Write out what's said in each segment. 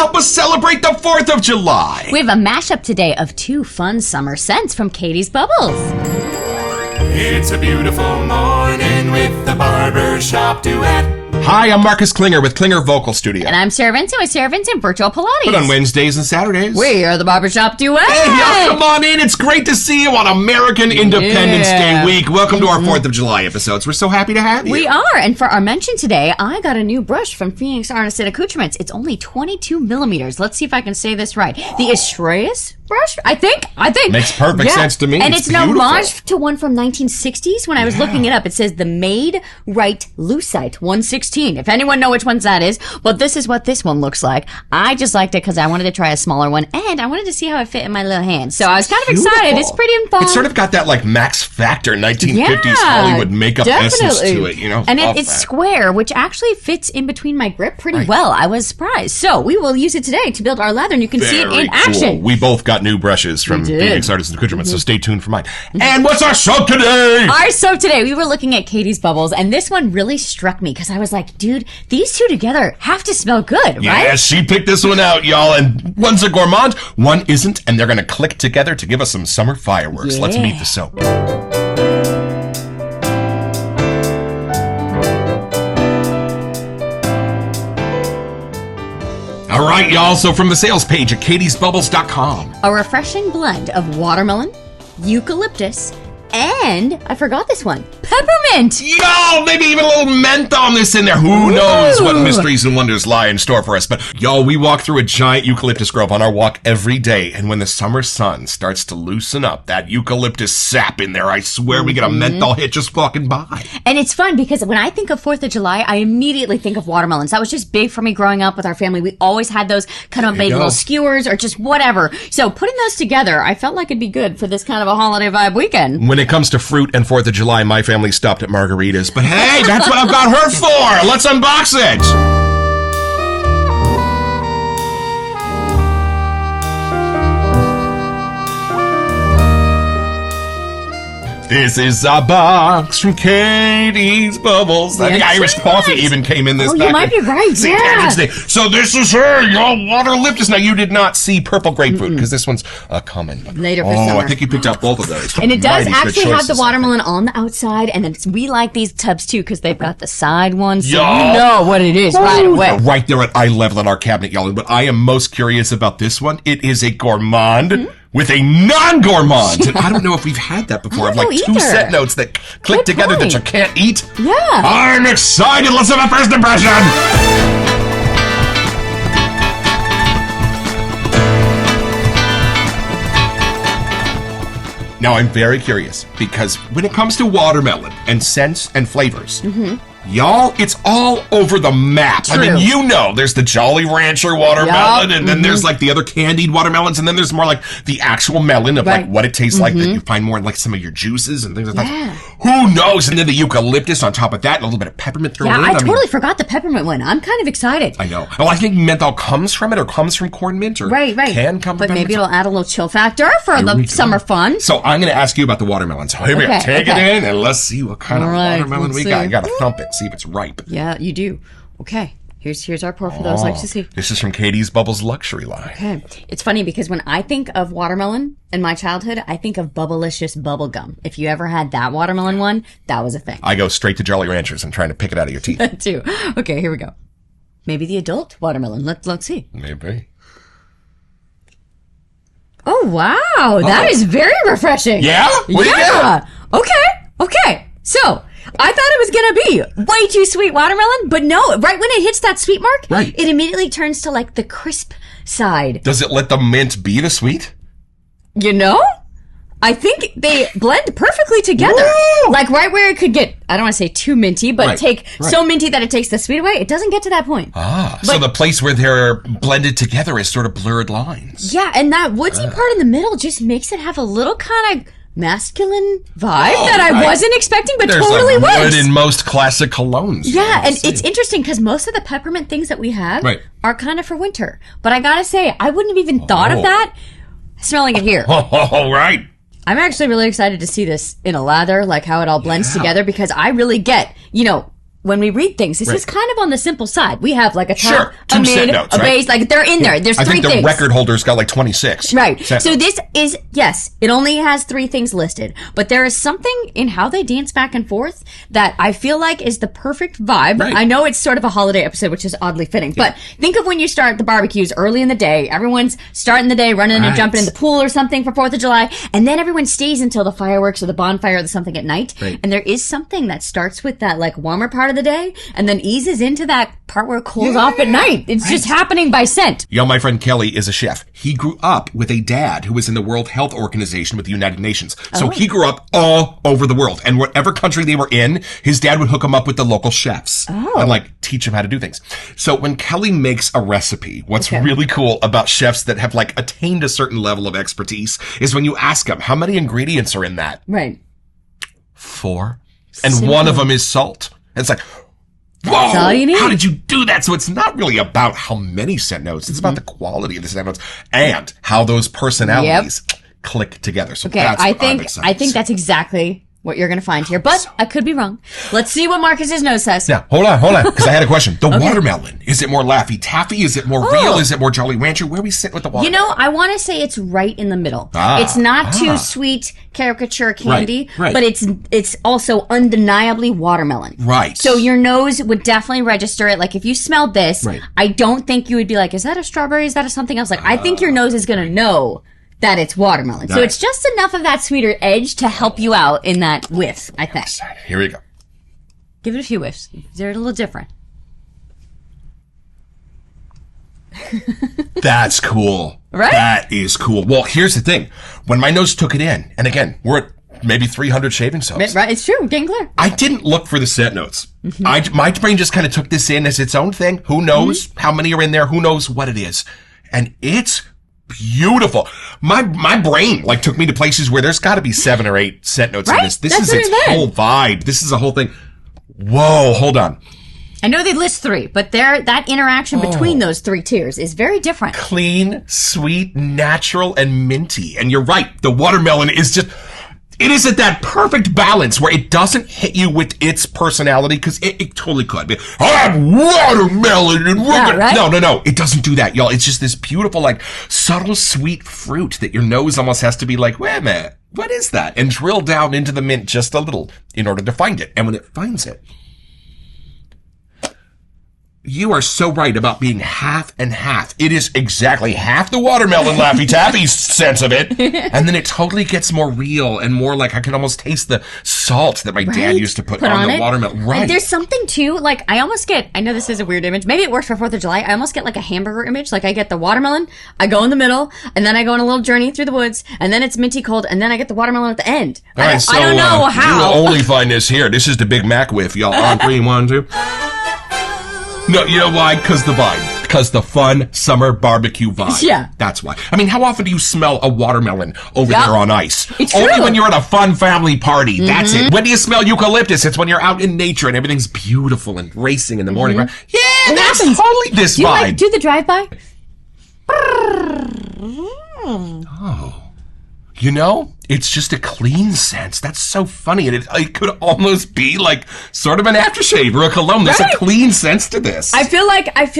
help us celebrate the 4th of July. We have a mashup today of 2 fun summer scents from Catie's Bubbles. It's a beautiful morning with the Barbershop Duet. Hi, I'm Marcus Klinger with Klinger Vocal Studio. And I'm Sarah Vincent with Sarah Vincent Virtual Pilates. But on Wednesdays and Saturdays, we are the Barbershop Duet. Hey, y'all, come on in. It's great to see you on American Independence Day week. Welcome to our 4th of July episodes. We're so happy to have you. We are. And for our mention today, I got a new brush from Phoenix Artisan Accoutrements. It's only 22 millimeters. Let's see if I can say this right. The Estrellas brush, I think. Makes perfect sense to me. And it's an beautiful. homage to one from 1960s. When I was looking it up, it says the Made Right Lucite 116. If anyone know which ones that is, but this is what this one looks like. I just liked it because I wanted to try a smaller one, and I wanted to see how it fit in my little hand. So I was kind of excited. It's pretty fun. It's sort of got that like Max Factor 1950s Hollywood makeup essence to it, you know? And it's square, which actually fits in between my grip pretty well. I was surprised. So we will use it today to build our lather, and you can see it in action. We both got new brushes from Phoenix Artisan Accoutrements, so stay tuned for mine. And what's our soap today? Our soap today, we were looking at Catie's Bubbles, and this one really struck me because I was like, dude, these two together have to smell good, right? Yeah, she picked this one out, y'all, and one's a gourmand, one isn't, and they're going to click together to give us some summer fireworks. Let's meet the soap. All right, y'all, so from the sales page at catiesbubbles.com. A refreshing blend of watermelon, eucalyptus, and, I forgot this one, peppermint. Y'all, maybe even a little menthe on this in there. Who knows what mysteries and wonders lie in store for us. But, y'all, we walk through a giant eucalyptus grove on our walk every day. And when the summer sun starts to loosen up that eucalyptus sap in there, I swear we get a menthol hit just walking by. And it's fun because when I think of 4th of July, I immediately think of watermelons. That was just big for me growing up with our family. We always had those kind of made little skewers or just whatever. So putting those together, I felt like it'd be good for this kind of a holiday vibe weekend. When it comes to fruit and 4th of July, my family stopped at margaritas. But hey, that's what I've got her for. Let's unbox it. This is a box from Catie's Bubbles. The Irish coffee even came in this package. You might be right, So this is her, y'all, Waterlyptus. Now, you did not see purple grapefruit, because this one's coming. Later for summer. I think you picked up both of those. And it does actually have the watermelon on the outside, and then we like these tubs, too, because they've got the side ones, so you know what it is right away. Right there at eye level in our cabinet, y'all. But I am most curious about this one. It is a gourmand. With a non-gourmand. And I don't know if we've had that before. Of like 2 set notes that click together that you can't eat. Yeah. I'm excited. Let's have a first impression. Now, I'm very curious because when it comes to watermelon and scents and flavors, y'all, it's all over the map. True. I mean, you know, there's the Jolly Rancher watermelon, and then there's like the other candied watermelons, and then there's more like the actual melon of like what it tastes like that you find more in like some of your juices and things like that. Who knows? And then the eucalyptus on top of that, and a little bit of peppermint thrown in. I totally forgot the peppermint one. I'm kind of excited. I know. Oh, I think menthol comes from it, or comes from corn mint, or can come from it. But maybe it'll add a little chill factor for the summer fun. So I'm going to ask you about the watermelon. So here we go. Take it in, and let's see what kind of watermelon we got. You got to thump it, see if it's ripe. Yeah, you do. Okay. Here's our pour for those like to see. This is from Catie's Bubbles Luxury line. Okay. It's funny because when I think of watermelon in my childhood, I think of Bubblicious bubble gum. If you ever had that watermelon one, that was a thing. I go straight to Jolly Ranchers and trying to pick it out of your teeth. Too. Okay, here we go. Maybe the adult watermelon. Let's see. Maybe. Oh, wow. That is very refreshing. Yeah? What do you get? Okay. So, I thought it was going to be way too sweet watermelon, but no, right when it hits that sweet mark, it immediately turns to like the crisp side. Does it let the mint be the sweet? You know? I think they blend perfectly together. Woo! Like right where it could get, I don't want to say too minty, but so minty that it takes the sweet away, it doesn't get to that point. So the place where they're blended together is sort of blurred lines. Yeah, and that woodsy part in the middle just makes it have a little kind of masculine vibe that I wasn't expecting, but totally works. There's wood in most classic colognes. Yeah, and it's interesting because most of the peppermint things that we have are kind of for winter. But I gotta say, I wouldn't have even thought of that smelling it here. Oh, right. I'm actually really excited to see this in a lather, like how it all blends together, because I really get, when we read things, this is kind of on the simple side. We have like a top, two a mid, scent notes, a base, like they're in there. There's I three think the things. record holder's got like 26. Right. scent So notes. this is, yes, it only has 3 things listed, but there is something in how they dance back and forth that I feel like is the perfect vibe. Right. I know it's sort of a holiday episode, which is oddly fitting, but think of when you start the barbecues early in the day. Everyone's starting the day running and jumping in the pool or something for 4th of July, and then everyone stays until the fireworks or the bonfire or the something at night. Right. And there is something that starts with that like warmer part of the day and then eases into that part where it cools off at night. It's just happening by scent. Yo, my friend Kelly is a chef. He grew up with a dad who was in the World Health Organization with the United Nations. So he grew up all over the world. And whatever country they were in, his dad would hook him up with the local chefs and like teach him how to do things. So when Kelly makes a recipe, what's really cool about chefs that have like attained a certain level of expertise is when you ask them, how many ingredients are in that? Right. 4. And one of them is salt. And it's like, whoa, That's all you need. how did you do that? So it's not really about how many scent notes. It's about the quality of the scent notes and how those personalities click together. So Okay, that's I what I'm think excited that's exactly what you're going to find here, but I could be wrong. Let's see what Marcus's nose says. Now, hold on, because I had a question. The watermelon, is it more Laffy Taffy? Is it more real? Is it more Jolly Rancher? Where we sit with the watermelon? You know, I want to say it's right in the middle. It's not too sweet caricature candy, right. but it's also undeniably watermelon. Right. So your nose would definitely register it. Like if you smelled this, I don't think you would be like, is that a strawberry? Is that a something else? Like I think your nose is going to know that it's watermelon. So it's just enough of that sweeter edge to help you out in that whiff, I think. Here we go. Give it a few whiffs. They're a little different. That's cool. Right? That is cool. Well, here's the thing. When my nose took it in, and again, we're at maybe 300 shaving soaps. Right, it's true. Getting clear. I didn't look for the scent notes. My brain just kind of took this in as its own thing. Who knows how many are in there? Who knows what it is? And it's beautiful. My brain like took me to places where there's got to be 7 or 8 scent notes in this. This That's is its what I meant. whole vibe. This is a whole thing. Whoa, hold on. I know they list 3, but that interaction between those 3 tiers is very different. Clean, sweet, natural, and minty. And you're right. The watermelon is just... It is at that perfect balance where it doesn't hit you with its personality, because it totally could be, I have watermelon and right? No. It doesn't do that, y'all. It's just this beautiful, like, subtle, sweet fruit that your nose almost has to be like, wait a minute, what is that? And drill down into the mint just a little in order to find it. And when it finds it, you are so right about being half and half. It is exactly half the watermelon Laffy Taffy sense of it. And then it totally gets more real and more like I can almost taste the salt that my dad used to put on the watermelon. Right. Like, there's something too, like I almost get, I know this is a weird image. Maybe it works for 4th of July. I almost get like a hamburger image. Like I get the watermelon, I go in the middle, and then I go on a little journey through the woods, and then it's minty cold, and then I get the watermelon at the end. All right, so, I don't know how. You will only find this here. This is the Big Mac whiff, y'all. On 3, 1, 2. No, you know why? Because the vibe. Because the fun summer barbecue vibe. Yeah. That's why. I mean, how often do you smell a watermelon over there on ice? It's Only true. when you're at a fun family party. That's it. When do you smell eucalyptus? It's when you're out in nature and everything's beautiful and racing in the morning. Right? Yeah, It that's happens. totally this Do you vibe. like do the drive-by? You know, it's just a clean sense. That's so funny. And it could almost be like sort of an aftershave or a cologne. There's a clean sense to this. I feel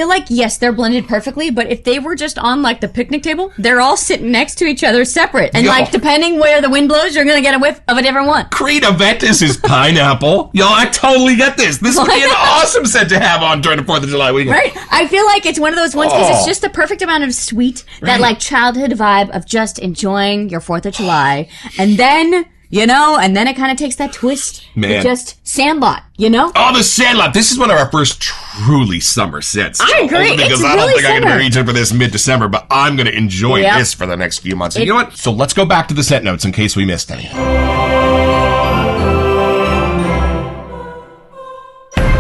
like yes, they're blended perfectly, but if they were just on like the picnic table, they're all sitting next to each other separate. And Yo. like depending where the wind blows, you're gonna get a whiff of a different one. Creed Aventus is pineapple. Y'all, I totally get this. This would be an awesome scent to have on during the 4th of July weekend. Right? I feel like it's one of those ones because it's just the perfect amount of sweet, that like childhood vibe of just enjoying your 4th of July. And then, you know, and then it kind of takes that twist. Man. To just Sandlot, you know? Oh, the Sandlot. This is one of our first truly summer scents. I agree. Only because It's I don't really think I'm going to summer. be reaching for this mid-December, but I'm going to enjoy Yep. this for the next few months. And you know what? So let's go back to the scent notes in case we missed any.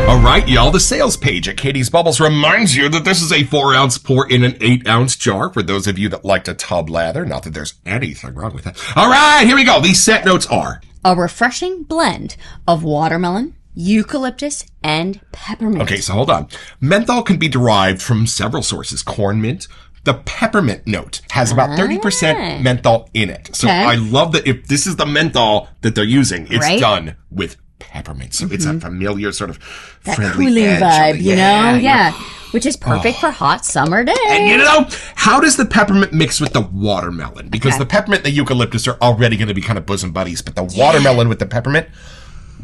All right, y'all, the sales page at Catie's Bubbles reminds you that this is a 4-ounce pour in an 8-ounce jar for those of you that like to tub lather. Not that there's anything wrong with that. All right, here we go. These scent notes are A refreshing blend of watermelon, eucalyptus, and peppermint. Okay, so hold on. Menthol can be derived from several sources. Corn mint. The peppermint note has about 30% menthol in it. So Okay. I love that if this is the menthol that they're using, it's Right. done with peppermint. So it's a familiar sort of That friendly cooling edge. vibe, you know? Yeah. Which is perfect for hot summer days. And you know, how does the peppermint mix with the watermelon? Because the peppermint and the eucalyptus are already going to be kind of bosom buddies, but the watermelon with the peppermint,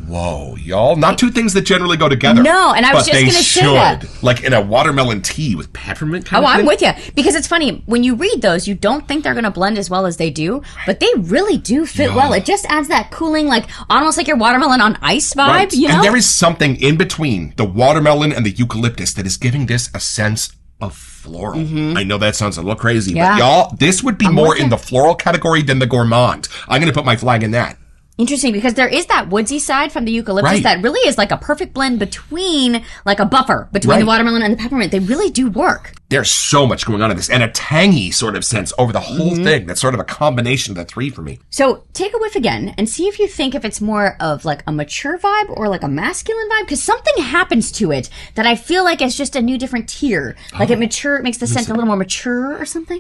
whoa, y'all. Not two things that generally go together. No, and I was but just they going to say that. should. Like in a watermelon tea with peppermint kind of I'm thing. with you. Because it's funny, when you read those, you don't think they're going to blend as well as they do, but they really do fit well. It just adds that cooling, like almost like your watermelon on ice vibe, Right. you know? And there is something in between the watermelon and the eucalyptus that is giving this a sense of floral. I know that sounds a little crazy, Yeah. but y'all, this would be more with in you. the floral category than the gourmand. I'm going to put my flag in that. Interesting, because there is that woodsy side from the eucalyptus Right. that really is like a perfect blend between, like a buffer between Right. the watermelon and the peppermint. They really do work. There's so much going on in this, and a tangy sort of sense over the whole thing. That's sort of a combination of the three for me. So take a whiff again and see if you think if it's more of like a mature vibe or like a masculine vibe, because something happens to it that I feel like is just a new different tier. Like it makes the scent a little more mature or something.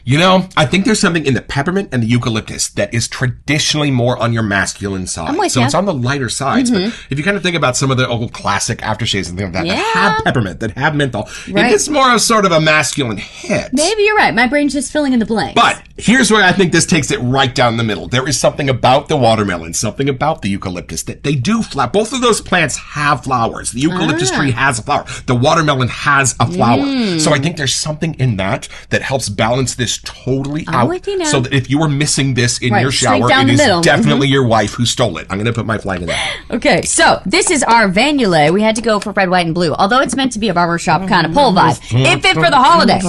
You know, I think there's something in the peppermint and the eucalyptus that is traditionally more on your masculine side. I'm with so ya. it's on the lighter sides. But if you kind of think about some of the old classic aftershaves and things like that, that Yeah. have peppermint, that have menthol, Right. it's more of sort of a masculine hit. Maybe you're right. My brain's just filling in the blanks. But here's where I think this takes it right down the middle. There is something about the watermelon, something about the eucalyptus that they do flower. Both of those plants have flowers. The eucalyptus tree has a flower. The watermelon has a flower. So I think there's something in that that helps balance this totally out. with you now. So that if you were missing this in Right, your straight shower, down it the is middle. definitely your wife who stole it. I'm going to put my flag in that. Okay, so this is our Vanulay. We had to go for red, white, and blue. Although it's meant to be a barbershop kind of pole vibe. It fit for the holiday.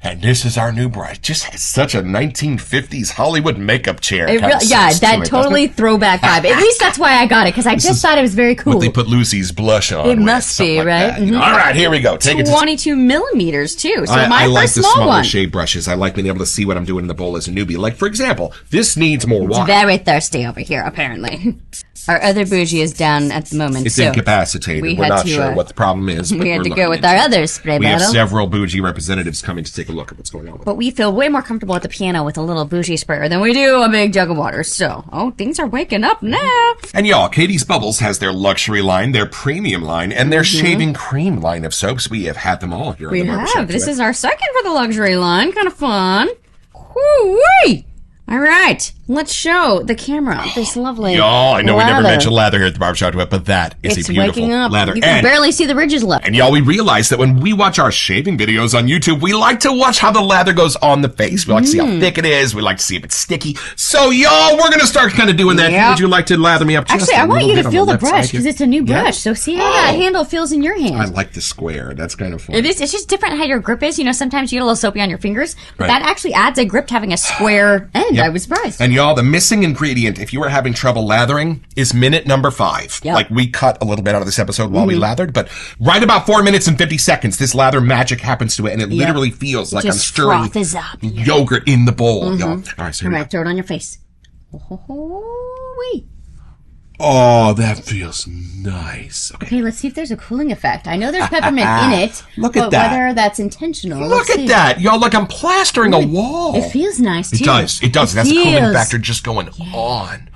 And this is our new bride. Just has such a 1950s Hollywood makeup chair. It kind of yeah, sense to that it, doesn't totally it? throwback vibe. At least that's why I got it, because I just thought it was very cool. What they put Lucy's blush on. It with, must something be, like right? that, you know? All right, here we go. Take it to 22 millimeters, too. So I my like first the small smaller one. shave brushes. I like being able to see what I'm doing in the bowl as a newbie. Like, for example, this needs more water. Very thirsty over here, apparently. Our other bougie is down at the moment, It's so incapacitated. we We're had not to, sure what the problem is. But we had we're to go looking with into our it. other spray We have bottle. several bougie representatives coming to take a look at what's going on with it. But we feel way more comfortable at the piano with a little bougie sprayer than we do a big jug of water. So, things are waking up now. And y'all, Catie's Bubbles has their luxury line, their premium line, and their shaving cream line of soaps. We have had them all here We on the Barbershop have. This Duet. is our second for the luxury line. Kind of fun. Whoo-wee! All right, let's show the camera this lovely Y'all, I know we never lather. mentioned lather here at the Barbershop Duet, but that is It's a beautiful waking up. lather. You can barely see the ridges left. And y'all, we realize that when we watch our shaving videos on YouTube, we like to watch how the lather goes on the face. We like to see how thick it is. We like to see if it's sticky. So, y'all, we're going to start kind of doing that. Yep. Would you like to lather me up just Actually, a I want little you bit to on feel the left side brush here? because it's a new Yeah. brush. So see how that handle feels in your hand. I like the square. That's kind of fun. It is. It's just different how your grip is. You know, sometimes you get a little soapy on your fingers. But Right. that actually adds a grip to having a square end. Yep. I was surprised. And y'all, the missing ingredient, if you were having trouble lathering, is minute number 5. Yep. Like, we cut a little bit out of this episode while we lathered, but right about 4 minutes and 50 seconds, this lather magic happens to it, and it literally feels like I'm just stirring froths up. yogurt in the bowl, y'all. All right, so All here we right, throw it on your face. Wee. Oh, that feels nice. Okay. Okay, let's see if there's a cooling effect. I know there's peppermint in it. Look at but that. whether that's intentional. Look let's at see. that. Y'all, like I'm plastering a wall. It feels nice too. It does. It does. That's a cooling feels- factor just going on.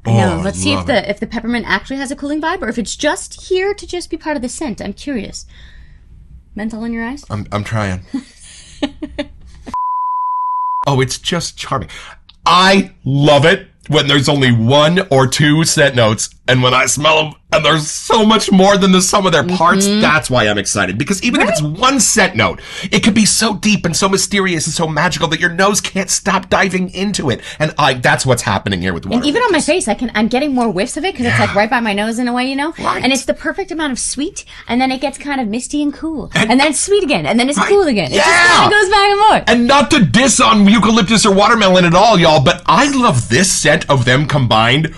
No, Oh, let's I see if love the peppermint actually has a cooling vibe, or if it's just here to just be part of the scent. I'm curious. Menthol in your eyes? I'm trying. Oh, it's just charming. I love it when there's only 1 or 2 scent notes, and when I smell them, and there's so much more than the sum of their parts, that's why I'm excited. Because even if it's 1 scent note, it could be so deep and so mysterious and so magical that your nose can't stop diving into it. And that's what's happening here with water. And even on my face, I'm getting more whiffs of it because it's like right by my nose in a way, you know? Right. And it's the perfect amount of sweet, and then it gets kind of misty and cool. And then it's sweet again, and then it's cool again. It just kind of goes back and forth. And not to diss on eucalyptus or watermelon at all, y'all, but I love this scent of them combined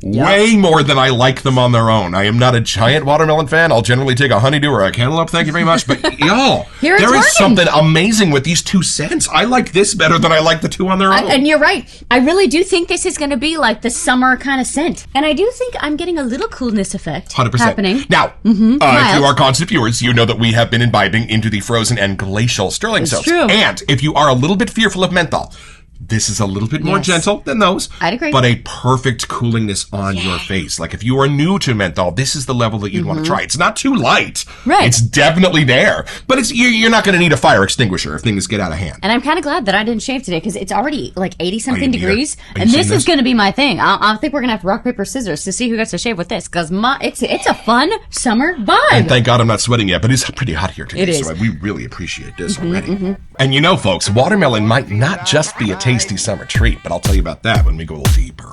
way more than I like them on their own. I am not a giant watermelon fan. I'll generally take a honeydew or a cantaloupe, thank you very much. But y'all, Here it's there is working. something amazing with these 2 scents. I like this better than I like the 2 on their own. And you're right. I really do think this is going to be like the summer kind of scent. And I do think I'm getting a little coolness effect 100%. happening. Now, if you Mild. are constant viewers, you know that we have been imbibing into the frozen and glacial sterling soaps. true. And if you are a little bit fearful of menthol, This is a little bit more Yes. gentle than those. I'd agree. But a perfect coolingness on your face. Like if you are new to menthol, this is the level that you'd want to try. It's not too light. Right. It's definitely there. But you're not going to need a fire extinguisher if things get out of hand. And I'm kind of glad that I didn't shave today because it's already like 80-something Are you degrees. are you And seeing this is going to be my thing. I think we're going to have to rock, paper, scissors to see who gets to shave with this because it's a fun summer vibe. And thank God I'm not sweating yet, but it's pretty hot here today. It is. So we really appreciate this already. And you know, folks, watermelon might not just be a tasty summer treat, but I'll tell you about that when we go a little deeper.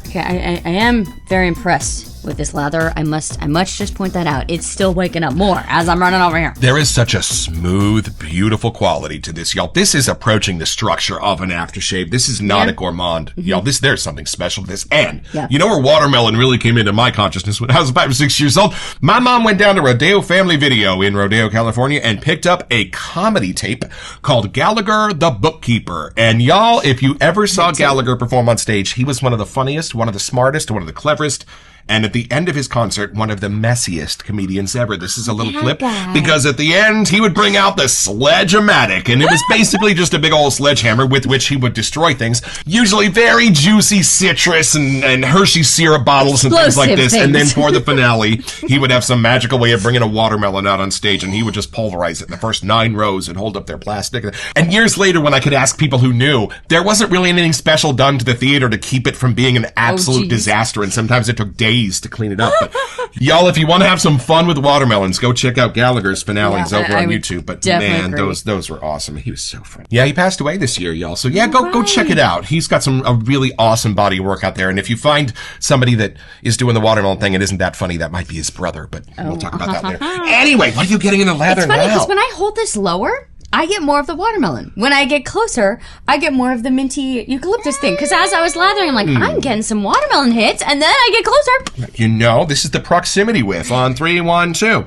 Okay, I am very impressed with this lather. I must just point that out. It's still waking up more as I'm running over here. There is such a smooth, beautiful quality to this, y'all. This is approaching the structure of an aftershave. This is not a gourmand, y'all. There's something special to this. And you know where watermelon really came into my consciousness when I was 5 or 6 years old? My mom went down to Rodeo Family Video in Rodeo, California, and picked up a comedy tape called Gallagher the Bookkeeper. And y'all, if you ever saw Gallagher perform on stage, he was one of the funniest, one of the smartest, one of the cleverest. And at the end of his concert, one of the messiest comedians ever. This is a little clip because at the end, he would bring out the sledge-o-matic, and it was basically just a big old sledgehammer with which he would destroy things, usually very juicy citrus and Hershey syrup bottles and things like this. And then for the finale, he would have some magical way of bringing a watermelon out on stage, and he would just pulverize it in the first 9 rows and hold up their plastic. And years later, when I could ask people who knew, there wasn't really anything special done to the theater to keep it from being an absolute disaster, and sometimes it took days to clean it up. But y'all, if you want to have some fun with watermelons, go check out Gallagher's finales over on YouTube. But man, those were awesome. He was so funny. Yeah, he passed away this year, y'all. So yeah, go check it out. He's got a really awesome body of work out there. And if you find somebody that is doing the watermelon thing and isn't that funny, that might be his brother. But we'll talk about that later. Anyway, what are you getting in the lather now? It's funny because when I hold this lower, I get more of the watermelon. When I get closer, I get more of the minty eucalyptus thing. Because as I was lathering, I'm like, I'm getting some watermelon hits, and then I get closer. You know, this is the proximity whiff on 3, 1, 2.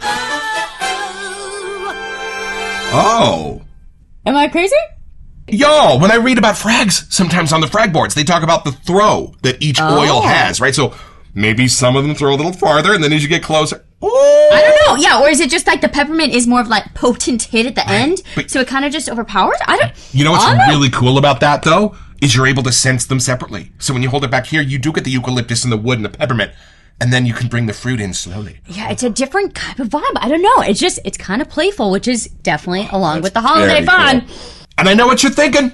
Oh. Am I crazy? Y'all, when I read about frags, sometimes on the frag boards, they talk about the throw that each oil has, right? So maybe some of them throw a little farther, and then as you get closer, I don't know. Yeah, or is it just like the peppermint is more of like potent hit at the end, so it kind of just overpowers? I don't. You know what's really cool about that though is you're able to sense them separately. So when you hold it back here, you do get the eucalyptus and the wood and the peppermint, and then you can bring the fruit in slowly. Yeah, it's a different kind of vibe. I don't know. It's kind of playful, which is definitely along with the holiday fun. Cool. And I know what you're thinking.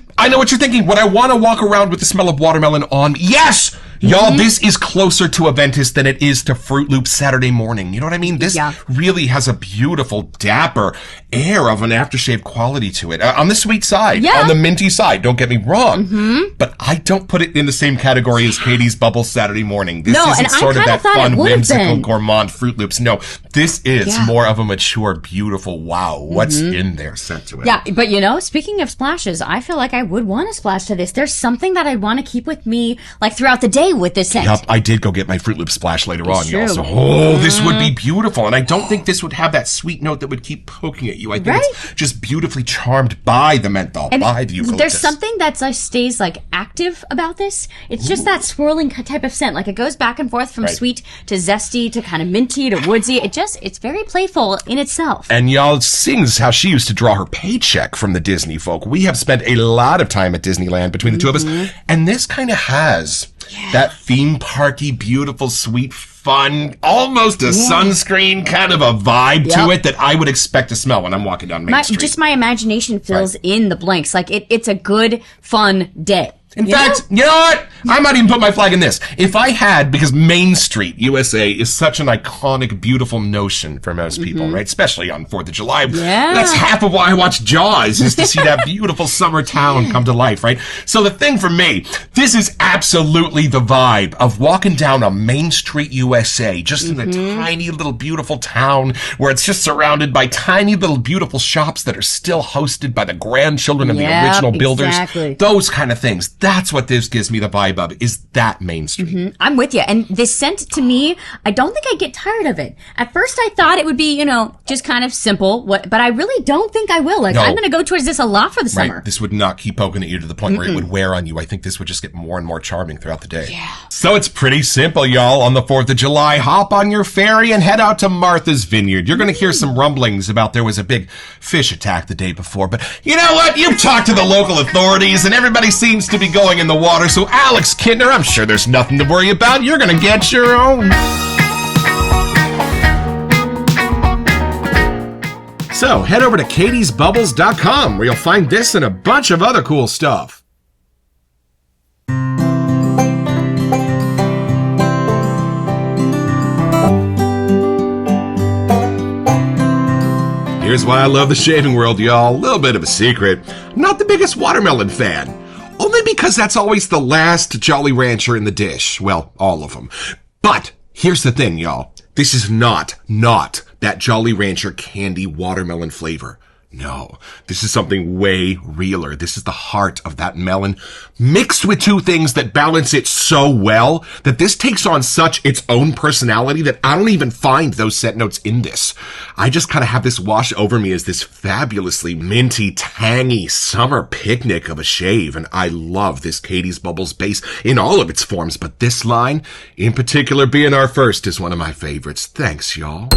Would I want to walk around with the smell of watermelon on me? Yes! Y'all, this is closer to Aventus than it is to Fruit Loops Saturday morning. You know what I mean? This really has a beautiful, dapper air of an aftershave quality to it. On the sweet side, on the minty side, don't get me wrong. But I don't put it in the same category as Catie's Bubble Saturday morning. This isn't sort of that fun, whimsical, gourmand Fruit Loops. No, this is more of a mature, beautiful, wow, what's in there sent to it. Yeah, but you know, speaking of splashes, I feel like I would want to splash to this. There's something that I want to keep with me like throughout the day with this scent. Yep, I did go get my Fruit Loop splash later on, y'all. So, this would be beautiful. And I don't think this would have that sweet note that would keep poking at you. I think it's just beautifully charmed by the menthol, by the eucalyptus. There's something that's like stays like active about this. It's just that swirling type of scent. Like it goes back and forth from sweet to zesty to kind of minty to woodsy. It's very playful in itself. And y'all, seeing as how she used to draw her paycheck from the Disney folk, we have spent a lot of time at Disneyland between the two of us. And this kind of has that theme parky, beautiful, sweet, fun, almost a sunscreen kind of a vibe to it that I would expect to smell when I'm walking down Main Street. Just my imagination fills in the blanks. Like it's a good, fun day. In fact, you know what? I might even put my flag in this. If I had, because Main Street, USA, is such an iconic, beautiful notion for most people, right? Especially on 4th of July. Yeah. That's half of why I watch Jaws, is to see that beautiful summer town come to life, right? So the thing for me, this is absolutely the vibe of walking down a Main Street, USA, just in a tiny little beautiful town where it's just surrounded by tiny little beautiful shops that are still hosted by the grandchildren of the original builders. Exactly. Those kind of things. That's what this gives me the vibe of, is that mainstream. I'm with you. And this scent, to me, I don't think I get tired of it. At first, I thought it would be, just kind of simple, but I really don't think I will. Like, No. I'm going to go towards this a lot for the summer. Right. This would not keep poking at you to the point where it would wear on you. I think this would just get more and more charming throughout the day. Yeah. So it's pretty simple, y'all. On the 4th of July, hop on your ferry and head out to Martha's Vineyard. You're going to hear some rumblings about there was a big fish attack the day before. But you know what? You've talked to the local authorities and everybody seems to be going in the water. So Alex Kintner, I'm sure there's nothing to worry about. You're going to get your own. So head over to catiesbubbles.com where you'll find this and a bunch of other cool stuff. Here's why I love the shaving world, y'all. A little bit of a secret. I'm not the biggest watermelon fan. Only because that's always the last Jolly Rancher in the dish. Well, all of them. But here's the thing, y'all. This is not that Jolly Rancher candy watermelon flavor. No, this is something way realer. This is the heart of that melon mixed with two things that balance it so well that this takes on such its own personality that I don't even find those scent notes in this. I just kind of have this wash over me as this fabulously minty, tangy summer picnic of a shave. And I love this Catie's Bubbles base in all of its forms. But this line, in particular being our first, is one of my favorites. Thanks, y'all.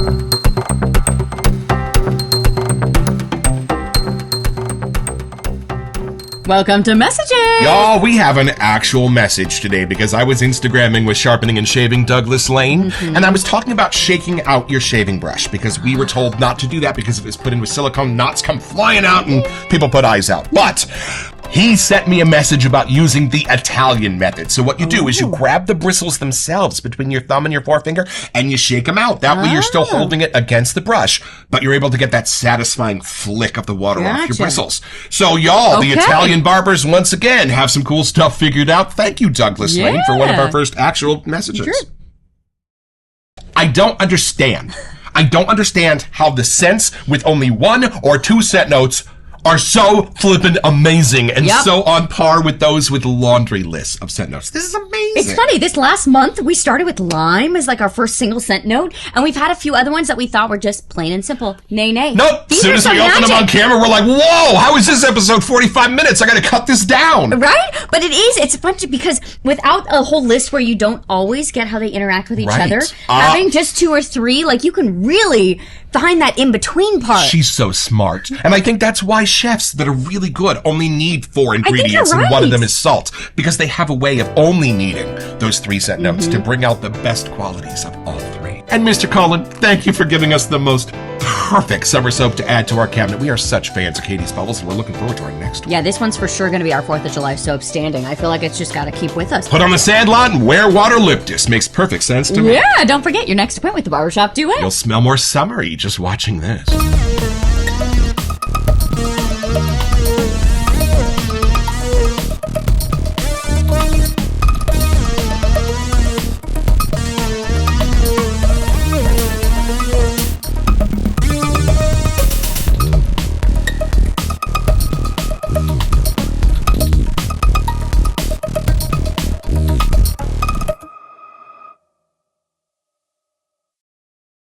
Welcome to Messages! Y'all, we have an actual message today because I was Instagramming with Sharpening and Shaving Douglas Lane, and I was talking about shaking out your shaving brush because we were told not to do that because if it's put in with silicone, knots come flying out and people put eyes out. But he sent me a message about using the Italian method. So what you do is you grab the bristles themselves between your thumb and your forefinger and you shake them out. That way you're still holding it against the brush, but you're able to get that satisfying flick of the water off your bristles. So y'all, the Italian barbers once again have some cool stuff figured out. Thank you, Douglas Lane, for one of our first actual messages. Sure. I don't understand how the scents with only 1 or 2 scent notes are so flippin' amazing and so on par with those with laundry lists of scent notes. This is amazing. It's funny. This last month, we started with lime as like our first single scent note, and we've had a few other ones that we thought were just plain and simple. Nay, nay. Nope. As soon as we open them on camera, we're like, whoa, how is this episode 45 minutes? I gotta cut this down. Right? But it's fun because without a whole list where you don't always get how they interact with each other, having just 2 or 3, like you can really find that in-between part. She's so smart. And I think that's why chefs that are really good only need 4 ingredients and one of them is salt, because they have a way of only needing those 3 scent notes to bring out the best qualities of all 3. And Mr. Cullen, thank you for giving us the most perfect summer soap to add to our cabinet. We are such fans of Catie's Bubbles, and we're looking forward to our next one. Yeah, this one's for sure going to be our 4th of July soap standing. I feel like it's just got to keep with us. Put on the sandlot and wear Waterlyptus. Makes perfect sense to me. Yeah, don't forget your next appointment with the Barbershop Duet. You'll smell more summery just watching this.